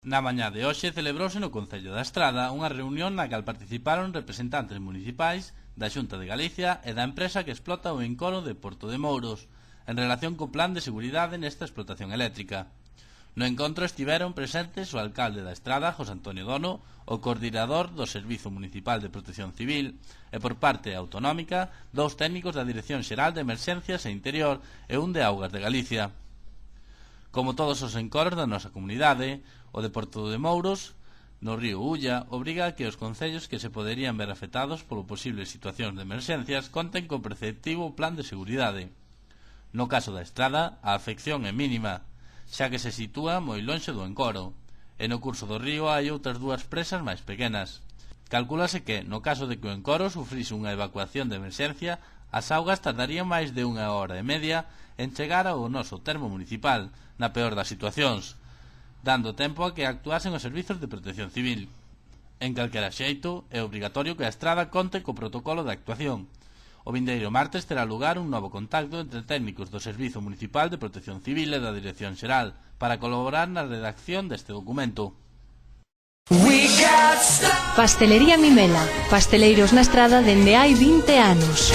Na mañá de hoxe celebrouse no Concello da Estrada unha reunión na cal participaron representantes municipais da Xunta de Galicia e da empresa que explota o encoro de Porto de Mouros en relación co plan de seguridade nesta explotación eléctrica. No encontro estiveron presentes o alcalde da Estrada, José Antonio Dono, o coordinador do Servizo Municipal de Protección Civil e, por parte autonómica, dous técnicos da Dirección Xeral de Emerxencias e Interior e un de Augas de Galicia. Como todos os encoros da nosa comunidade, o de Porto de Mouros, no río Ulla, obriga a que os concellos que se poderían ver afectados polo posibles situacións de emerxencias conten co preceptivo plan de seguridade. No caso da Estrada, a afección é mínima, xa que se sitúa moi lonxe do encoro, e no curso do río hai outras dúas presas máis pequenas. Calcúlase que, no caso de que o encoro sufrise unha evacuación de emerxencia, as augas tardarían máis de 1 hora e media en chegar ao noso termo municipal, na peor das situacións, dando tempo a que actuasen os servizos de protección civil. En calquera xeito, é obrigatorio que a Estrada conte co protocolo de actuación. O vindeiro martes terá lugar un novo contacto entre técnicos do Servizo Municipal de Protección Civil e da Dirección Xeral para colaborar na redacción deste documento. Pastelería Mimela, pasteleiros na Estrada dende hai 20 anos.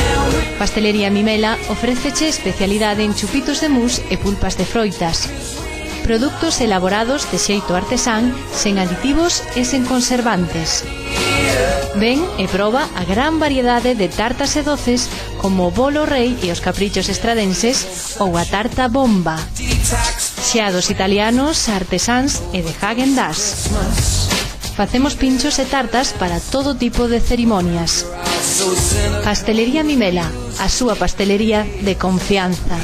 Pastelería Mimela ofréceche especialidade en chupitos de mousse e pulpas de froitas. Produtos elaborados de xeito artesán, sen aditivos e sen conservantes. Ven e proba a gran variedade de tartas e doces como o bolo rei e os caprichos estradenses ou a tarta bomba. Xeados italianos, artesáns e de Häagen-Dazs. Facemos pinchos e tartas para todo tipo de cerimonias. Pastelería Mimela, a súa pastelería de confianza.